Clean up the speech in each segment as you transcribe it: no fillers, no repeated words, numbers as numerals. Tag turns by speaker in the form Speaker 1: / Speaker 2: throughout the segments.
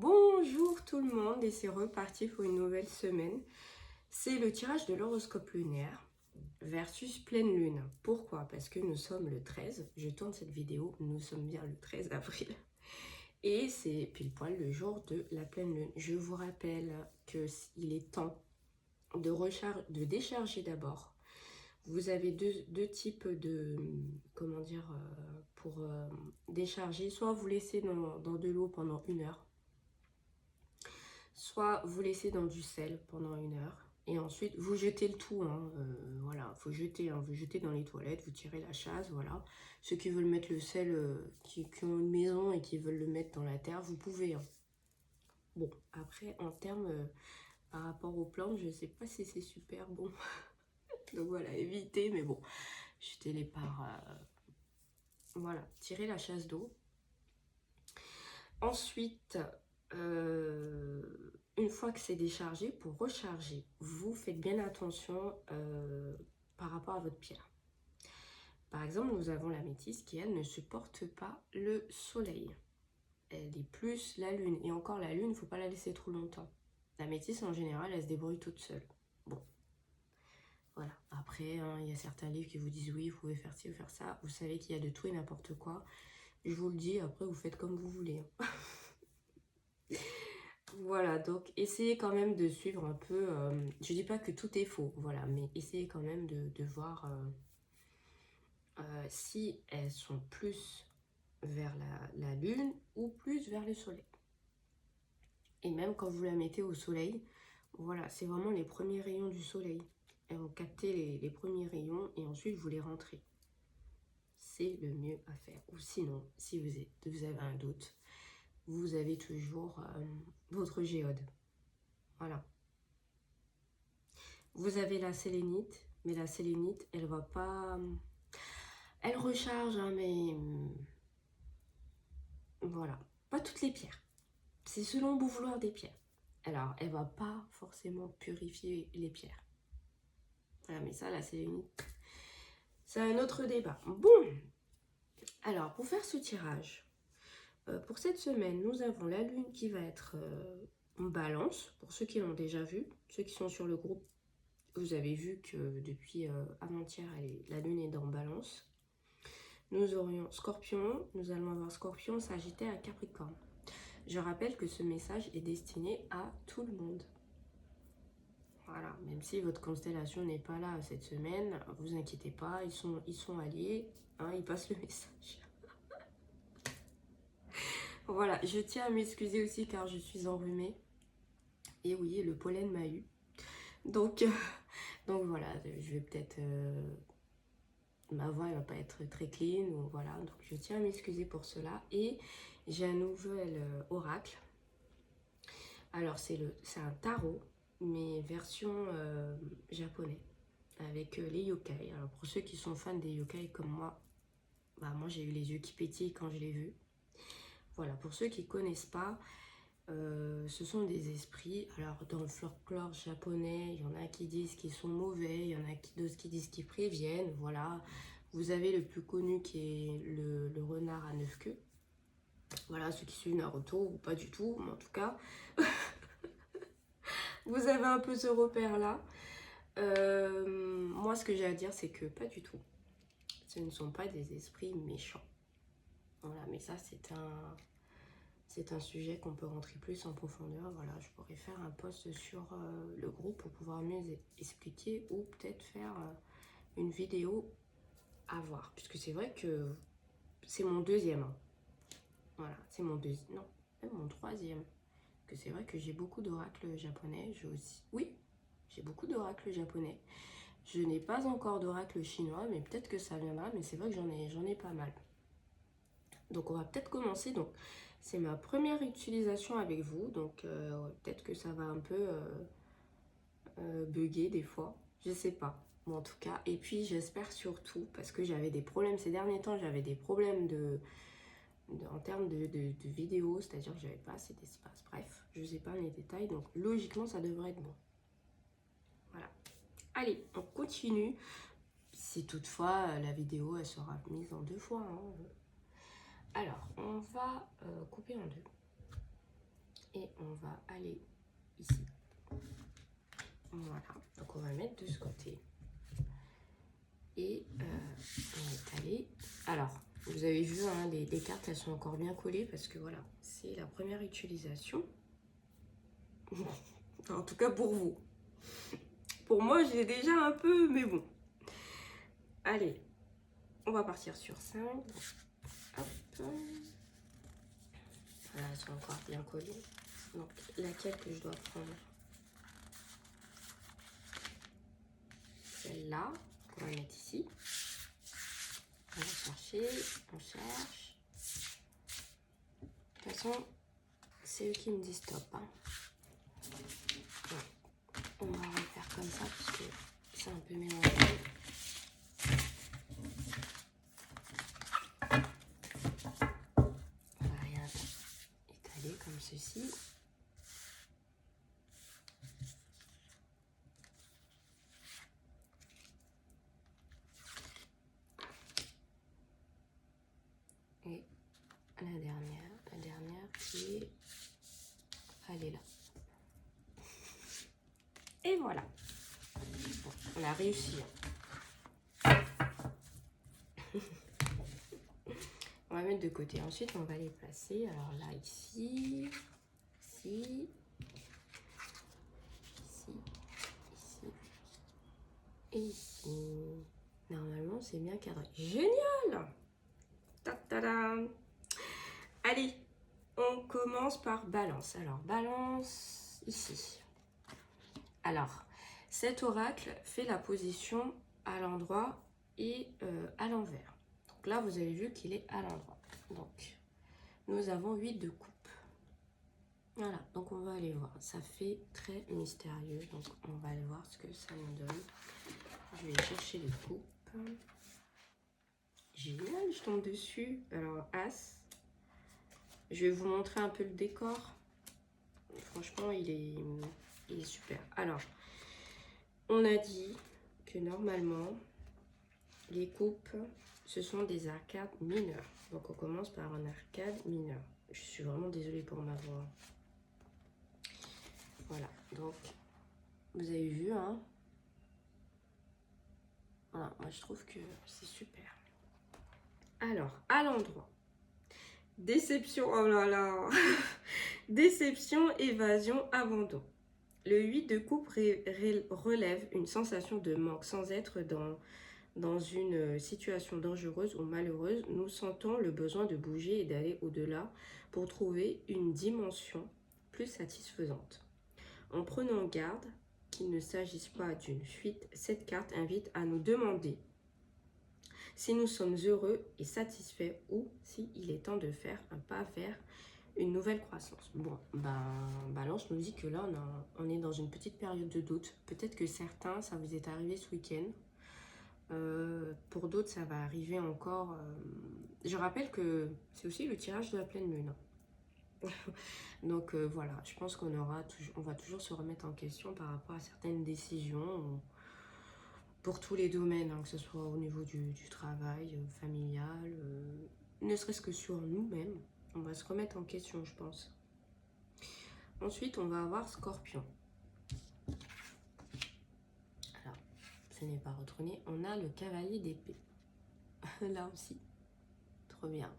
Speaker 1: Bonjour tout le monde et c'est reparti pour une nouvelle semaine. C'est le tirage de l'horoscope lunaire versus pleine lune. Pourquoi? Parce que nous sommes le 13, je tourne cette vidéo, nous sommes bien le 13 avril. Et c'est pile poil le jour de la pleine lune. Je vous rappelle qu'il est temps de décharger d'abord. Vous avez deux types de, pour décharger. Soit vous laissez dans de l'eau pendant 1 heure. Soit vous laissez dans du sel pendant 1 heure. Et ensuite, vous jetez le tout. Voilà, faut jeter. Vous jetez dans les toilettes, vous tirez la chasse. Voilà. Ceux qui veulent mettre le sel, qui ont une maison et qui veulent le mettre dans la terre, vous pouvez. Bon, après, en termes par rapport aux plantes, je ne sais pas si c'est super bon. Donc voilà, évitez. Mais bon, jetez-les par... voilà, tirez la chasse d'eau. Ensuite... une fois que c'est déchargé, pour recharger, vous faites bien attention par rapport à votre pierre. Par exemple, nous avons la métisse qui, elle, ne supporte pas le soleil. Elle est plus la lune. Et encore, la lune, il ne faut pas la laisser trop longtemps. La métisse, en général, elle se débrouille toute seule. Bon. Voilà. Après, il y a certains livres qui vous disent oui, vous pouvez faire ci ou faire ça. Vous savez qu'il y a de tout et n'importe quoi. Je vous le dis, après, vous faites comme vous voulez. Voilà, donc essayez quand même de suivre un peu, je dis pas que tout est faux, voilà, mais essayez quand même de voir si elles sont plus vers la lune ou plus vers le soleil. Et même quand vous la mettez au soleil, voilà, c'est vraiment les premiers rayons du soleil. Et vous captez les premiers rayons et ensuite vous les rentrez. C'est le mieux à faire. Ou sinon, si vous avez un doute, vous avez toujours votre géode. Voilà. Vous avez la sélénite, mais la sélénite, elle va pas... Elle recharge, hein, mais... Voilà. Pas toutes les pierres. C'est selon le bon vouloir des pierres. Alors, elle va pas forcément purifier les pierres. Voilà, mais ça, la sélénite, c'est un autre débat. Bon. Alors, pour faire ce tirage, pour cette semaine, nous avons la lune qui va être en balance, pour ceux qui l'ont déjà vu. Ceux qui sont sur le groupe, vous avez vu que depuis avant-hier, la lune est en balance. Nous aurions Scorpion, nous allons avoir Scorpion, Sagittaire et Capricorne. Je rappelle que ce message est destiné à tout le monde. Voilà, même si votre constellation n'est pas là cette semaine, vous inquiétez pas, ils sont alliés, hein, ils passent le message. Voilà, je tiens à m'excuser aussi car je suis enrhumée. Et oui, le pollen m'a eu. Donc voilà, je vais peut-être... ma voix elle va pas être très clean, ou voilà, donc je tiens à m'excuser pour cela. Et j'ai un nouvel oracle. Alors c'est un tarot, mais version japonais, avec les yokai. Alors pour ceux qui sont fans des yokai comme moi, bah moi j'ai eu les yeux qui pétillent quand je l'ai vu. Voilà, pour ceux qui connaissent pas, ce sont des esprits. Alors dans le folklore japonais, il y en a qui disent qu'ils sont mauvais, il y en a d'autres qui disent qu'ils préviennent, voilà. Vous avez le plus connu qui est le renard à 9 queues. Voilà, ceux qui suivent Naruto, ou pas du tout, mais en tout cas, vous avez un peu ce repère-là. Moi, ce que j'ai à dire, c'est que pas du tout. Ce ne sont pas des esprits méchants. Voilà, mais ça, c'est un sujet qu'on peut rentrer plus en profondeur. Voilà, je pourrais faire un post sur le groupe pour pouvoir mieux expliquer, ou peut-être faire une vidéo à voir. Puisque c'est vrai que c'est mon deuxième. Hein. Voilà, c'est mon deuxième. Non, même mon troisième. Que c'est vrai que j'ai beaucoup d'oracles japonais. Oui, j'ai beaucoup d'oracles japonais. Je n'ai pas encore d'oracle chinois, mais peut-être que ça viendra. Mais c'est vrai que j'en ai pas mal. Donc on va peut-être commencer. Donc c'est ma première utilisation avec vous. Donc peut-être que ça va un peu bugger des fois. Je sais pas. Bon, en tout cas. Et puis j'espère surtout, parce que j'avais des problèmes ces derniers temps, j'avais des problèmes en termes de vidéos, c'est-à-dire que j'avais pas assez d'espace. Bref, je sais pas les détails. Donc logiquement, ça devrait être bon. Voilà. Allez, on continue. Si toutefois la vidéo elle sera mise en 2 fois. Hein. Alors, on va couper en 2. on va aller ici. Voilà, donc on va mettre de ce côté. Et on va étaler. Alors, vous avez vu, hein, les cartes, elles sont encore bien collées parce que voilà, c'est la première utilisation. En tout cas pour vous. Pour moi, j'ai déjà un peu, mais bon. Allez, on va partir sur 5. Hop. Voilà, elles sont encore bien collées. Donc, laquelle que je dois prendre? Celle-là, on va mettre ici. On va chercher, on cherche. De toute façon, c'est eux qui me disent stop. Hein. On va refaire comme ça parce que c'est un peu mélangé. On va rien étaler comme ceci. Et la dernière qui est... Elle est là. Et voilà. Bon, on a réussi. On va mettre de côté. Ensuite, on va les placer. Alors là, ici, ici, ici, ici et ici. Normalement, c'est bien cadré. Génial! Ta-ta-da! Allez, on commence par balance. Alors, balance ici. Alors, cet oracle fait la position à l'endroit et à l'envers. Donc là, vous avez vu qu'il est à l'endroit. Donc, nous avons 8 de coupe. Voilà, donc on va aller voir. Ça fait très mystérieux. Donc, on va aller voir ce que ça nous donne. Je vais chercher les coupes. Génial, je tombe dessus. Alors, As. Je vais vous montrer un peu le décor. Franchement, il est super. Alors, on a dit que normalement, les coupes, ce sont des arcades mineures. Donc, on commence par un arcade mineur. Je suis vraiment désolée pour ma voix. Voilà, donc, vous avez vu, hein. Voilà, moi, je trouve que c'est super. Alors, à l'endroit. Déception, oh là là. Déception, évasion, abandon. Le 8 de coupe relève une sensation de manque sans être dans une situation dangereuse ou malheureuse. Nous sentons le besoin de bouger et d'aller au-delà pour trouver une dimension plus satisfaisante. En prenant garde qu'il ne s'agisse pas d'une fuite, cette carte invite à nous demander si nous sommes heureux et satisfaits ou s'il est temps de faire un pas vers une nouvelle croissance. Bon, Balance nous dit que là, on est dans une petite période de doute. Peut-être que certains, ça vous est arrivé ce week-end. Pour d'autres, ça va arriver encore. Je rappelle que c'est aussi le tirage de la pleine lune. Donc voilà, je pense qu'on va toujours se remettre en question par rapport à certaines décisions pour tous les domaines, hein, que ce soit au niveau du travail, familial, ne serait-ce que sur nous-mêmes. On va se remettre en question, je pense. Ensuite, on va avoir Scorpion. Alors, ce n'est pas retourné. On a le cavalier d'épée. Là aussi. Trop bien.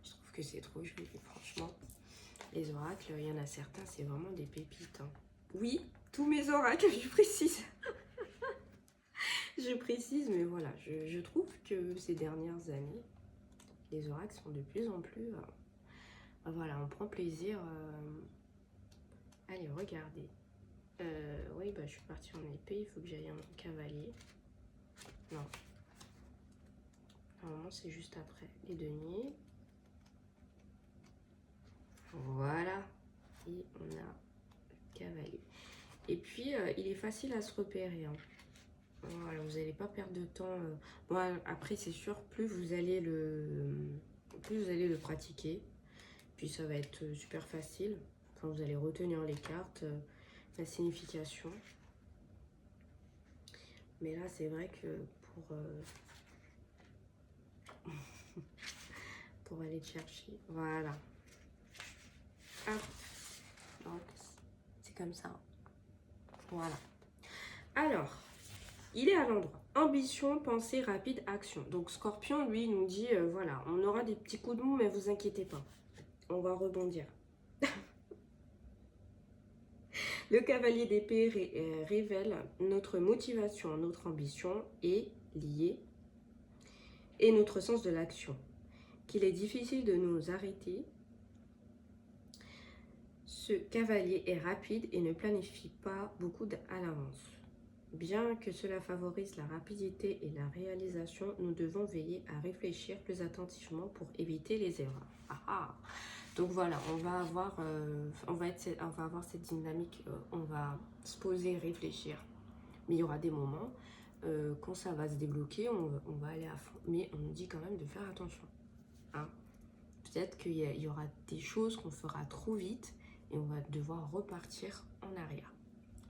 Speaker 1: Je trouve que c'est trop joli, franchement. Les oracles, il y en a certains, c'est vraiment des pépites. Hein. Oui, tous mes oracles, je précise. Je précise, mais voilà, je trouve que ces dernières années, les oracles sont de plus en plus... voilà, on prend plaisir. Allez, regardez. Oui, je suis partie en épée, il faut que j'aille en cavalier. Non. Normalement, c'est juste après les deniers. Voilà. Et on a le cavalier. Et puis, il est facile à se repérer. Hein. Voilà, vous n'allez pas perdre de temps. Bon, après, c'est sûr, plus vous allez le pratiquer, puis ça va être super facile. Quand vous allez retenir les cartes, la signification. Mais là, c'est vrai que pour aller chercher, voilà. Hop. comme ça. Voilà. Alors, il est à l'endroit. Ambition, pensée, rapide, action. Donc Scorpion, lui, nous dit, voilà, on aura des petits coups de mou, mais vous inquiétez pas. On va rebondir. Le cavalier d'épée révèle notre motivation, notre ambition est liée et notre sens de l'action. Qu'il est difficile de nous arrêter. Ce cavalier est rapide et ne planifie pas beaucoup à l'avance. Bien que cela favorise la rapidité et la réalisation, nous devons veiller à réfléchir plus attentivement pour éviter les erreurs. Ah ah. Donc voilà, on va avoir cette dynamique, on va se poser, réfléchir. Mais il y aura des moments, quand ça va se débloquer, on va aller à fond. Mais on nous dit quand même de faire attention. Hein. Peut-être qu'il y aura des choses qu'on fera trop vite et on va devoir repartir en arrière.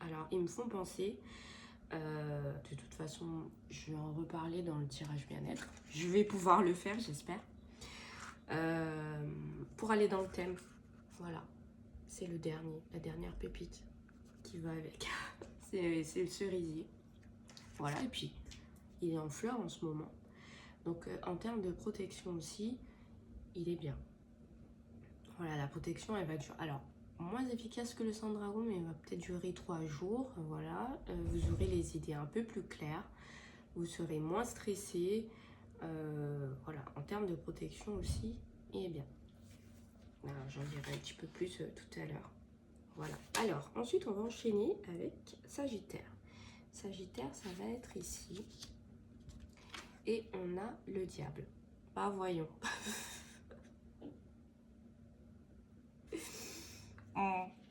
Speaker 1: Alors, ils me font penser, de toute façon, je vais en reparler dans le tirage bien-être. Je vais pouvoir le faire, j'espère. Pour aller dans le thème, voilà, c'est la dernière pépite qui va avec. c'est le cerisier. Voilà, et puis, il est en fleurs en ce moment. Donc, en termes de protection aussi, il est bien. Voilà, la protection, elle va durer. Alors, moins efficace que le sang de dragon, mais elle va peut-être durer 3 jours. Voilà, vous aurez les idées un peu plus claires. Vous serez moins stressé. Voilà, en termes de protection aussi, il est bien. J'en dirai un petit peu plus tout à l'heure. Voilà. Alors, ensuite, on va enchaîner avec Sagittaire. Sagittaire, ça va être ici. Et on a le diable. Bah, voyons.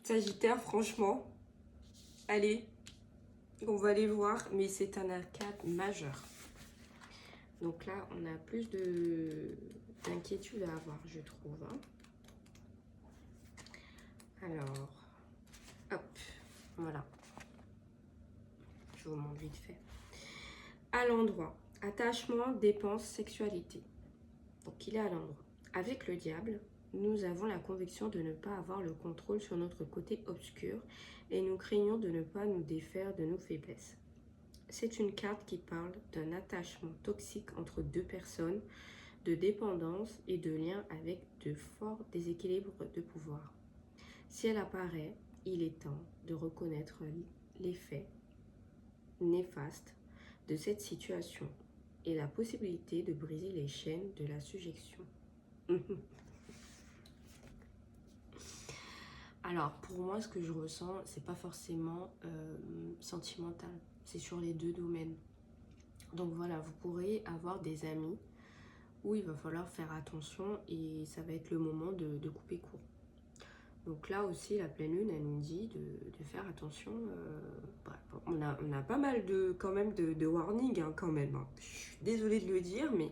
Speaker 1: Sagittaire, franchement, allez, on va aller voir, mais c'est un arcade majeur. Donc là, on a plus d'inquiétude à avoir, je trouve. Hein. Alors, hop, voilà. Je vous montre vite fait. À l'endroit, attachement, dépenses, sexualité. Donc il est à l'endroit. Avec le diable, nous avons la conviction de ne pas avoir le contrôle sur notre côté obscur et nous craignons de ne pas nous défaire de nos faiblesses. C'est une carte qui parle d'un attachement toxique entre deux personnes, de dépendance et de lien avec de forts déséquilibres de pouvoir. Si elle apparaît, il est temps de reconnaître l'effet néfaste de cette situation et la possibilité de briser les chaînes de la sujétion. Alors, pour moi, ce que je ressens, c'est pas forcément sentimental. C'est sur les deux domaines. Donc voilà, vous pourrez avoir des amis où il va falloir faire attention et ça va être le moment de couper court. Donc là aussi, la pleine lune, elle nous dit de faire attention. Bref, on a pas mal quand même de warning, hein, quand même. Hein. Je suis désolée de le dire, mais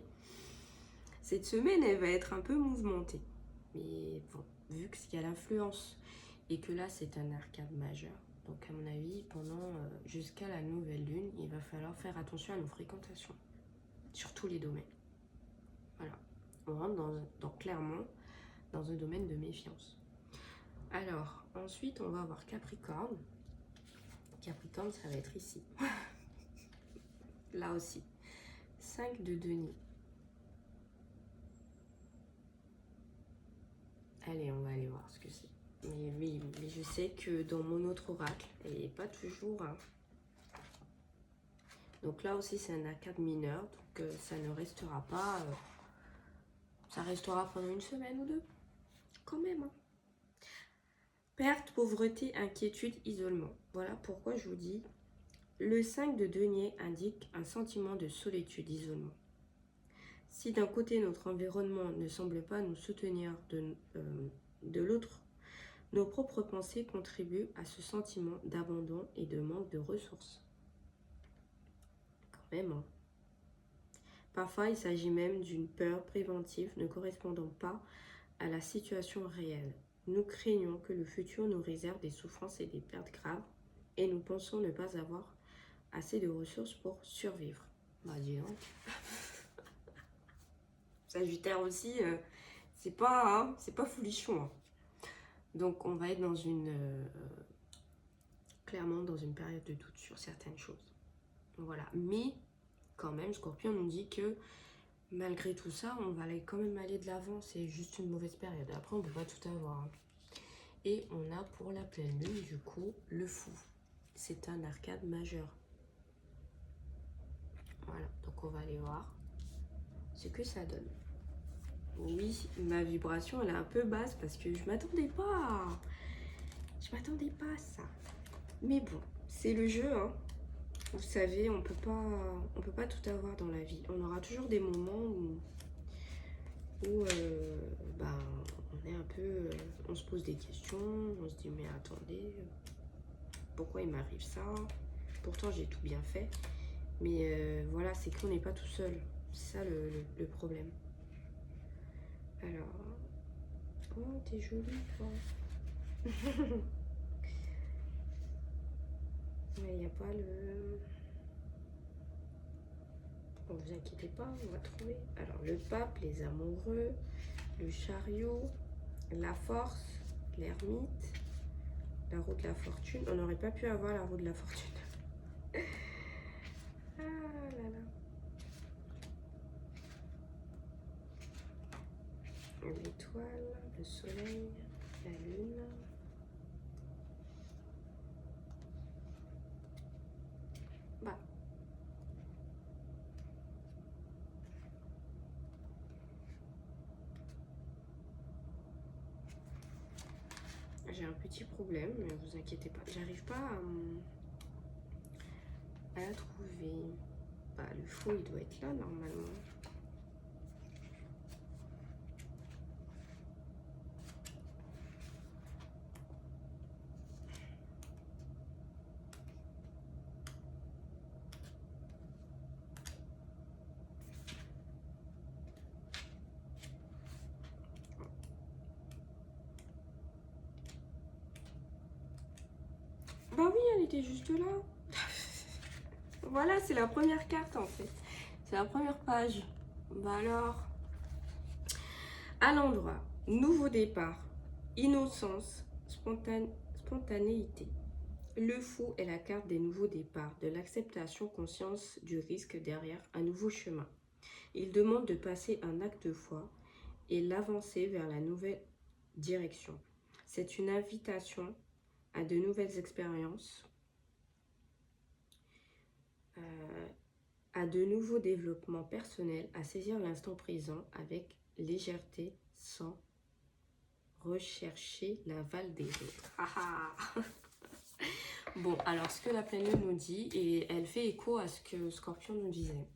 Speaker 1: cette semaine, elle va être un peu mouvementée. Mais bon, vu qu'il y a l'influence et que là, c'est un arcade majeur. Donc à mon avis, jusqu'à la nouvelle lune, il va falloir faire attention à nos fréquentations. Sur tous les domaines. Voilà. On rentre clairement dans un domaine de méfiance. Alors, ensuite, on va avoir Capricorne. Capricorne, ça va être ici. Là aussi. 5 de denier. Allez, on va aller voir ce que c'est. Mais je sais que dans mon autre oracle, elle n'est pas toujours... Hein. Donc là aussi, c'est un arcade mineur. Donc ça ne restera pas... ça restera pendant une semaine ou deux. Quand même, hein. Perte, pauvreté, inquiétude, isolement. Voilà pourquoi je vous dis, le 5 de denier indique un sentiment de solitude, d'isolement. Si d'un côté notre environnement ne semble pas nous soutenir, de l'autre, nos propres pensées contribuent à ce sentiment d'abandon et de manque de ressources. Quand même, hein. Parfois, il s'agit même d'une peur préventive ne correspondant pas à la situation réelle. Nous craignons que le futur nous réserve des souffrances et des pertes graves et nous pensons ne pas avoir assez de ressources pour survivre. Bah dis donc. Sagittaire aussi, c'est pas folichon. Hein. Donc on va être dans une clairement dans une période de doute sur certaines choses. Voilà, mais quand même, Scorpion nous dit que malgré tout ça, on va quand même aller de l'avant. C'est juste une mauvaise période. Après, on ne peut pas tout avoir. Hein. Et on a pour la pleine lune, du coup, le fou. C'est un arcade majeur. Voilà, donc on va aller voir ce que ça donne. Oui, ma vibration, elle est un peu basse parce que je m'attendais pas. Je m'attendais pas à ça. Mais bon, c'est le jeu, hein. Vous savez, on peut pas tout avoir dans la vie. On aura toujours des moments où ben, on est un peu, on se pose des questions, on se dit mais attendez, pourquoi il m'arrive ça? Pourtant j'ai tout bien fait. Mais voilà, c'est qu'on n'est pas tout seul. C'est ça le problème. Alors, oh t'es jolie toi. Il n'y a pas le... Bon, vous inquiétez pas, on va trouver. Alors, le pape, les amoureux, le chariot, la force, l'ermite, la roue de la fortune. On n'aurait pas pu avoir la roue de la fortune. Ah là là. L'étoile, le soleil, la lune. Bah. J'ai un petit problème, mais vous inquiétez pas. J'arrive pas à la trouver. Bah, le faux, il doit être là normalement. Bah oui, elle était juste là. Voilà, c'est la première carte en fait. C'est la première page. Bah alors, à l'endroit, nouveau départ, innocence, spontanéité. Le fou est la carte des nouveaux départs, de l'acceptation, conscience du risque derrière un nouveau chemin. Il demande de passer un acte de foi et l'avancer vers la nouvelle direction. C'est une invitation à de nouvelles expériences, à de nouveaux développements personnels, à saisir l'instant présent avec légèreté sans rechercher l'aval des autres. Ah ah. Bon, alors ce que la pleine lune nous dit, et elle fait écho à ce que Scorpion nous disait,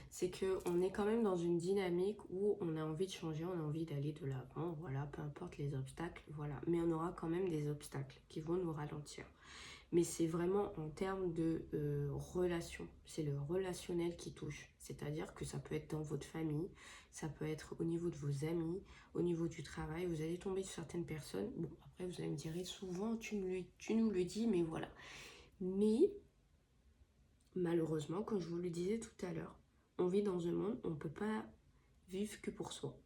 Speaker 1: c'est qu'on est quand même dans une dynamique où on a envie de changer, on a envie d'aller de l'avant, voilà, peu importe les obstacles, voilà. Mais on aura quand même des obstacles qui vont nous ralentir. Mais c'est vraiment en termes de relation, c'est le relationnel qui touche. C'est-à-dire que ça peut être dans votre famille, ça peut être au niveau de vos amis, au niveau du travail. Vous allez tomber sur certaines personnes. Bon, après, vous allez me dire, souvent, tu nous le dis, mais voilà. Mais, malheureusement, comme je vous le disais tout à l'heure, on vit dans un monde où on ne peut pas vivre que pour soi.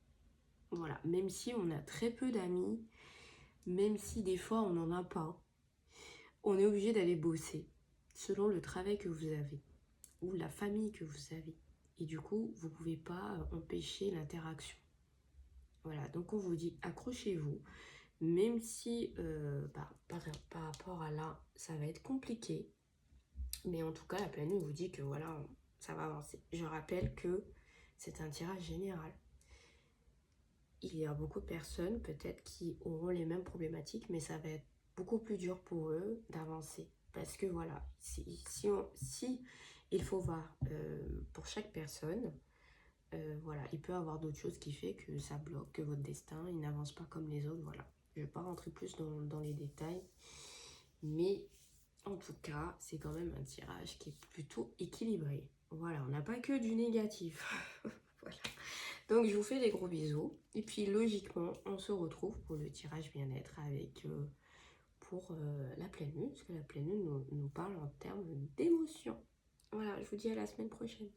Speaker 1: Voilà, même si on a très peu d'amis, même si des fois on n'en a pas, on est obligé d'aller bosser selon le travail que vous avez ou la famille que vous avez. Et du coup, vous ne pouvez pas empêcher l'interaction. Voilà, donc on vous dit accrochez-vous, même si par rapport à là, ça va être compliqué. Mais en tout cas, la planète vous dit que voilà, ça va avancer. Je rappelle que c'est un tirage général. Il y a beaucoup de personnes peut-être qui auront les mêmes problématiques, mais ça va être beaucoup plus dur pour eux d'avancer. Parce que voilà, si il faut voir pour chaque personne, voilà, il peut y avoir d'autres choses qui fait que ça bloque, que votre destin, il n'avance pas comme les autres, voilà. Je ne vais pas rentrer plus dans les détails, mais en tout cas, c'est quand même un tirage qui est plutôt équilibré. Voilà, on n'a pas que du négatif. Voilà. Donc, je vous fais des gros bisous. Et puis, logiquement, on se retrouve pour le tirage bien-être avec... pour la pleine lune, parce que la pleine lune nous parle en termes d'émotion. Voilà, je vous dis à la semaine prochaine.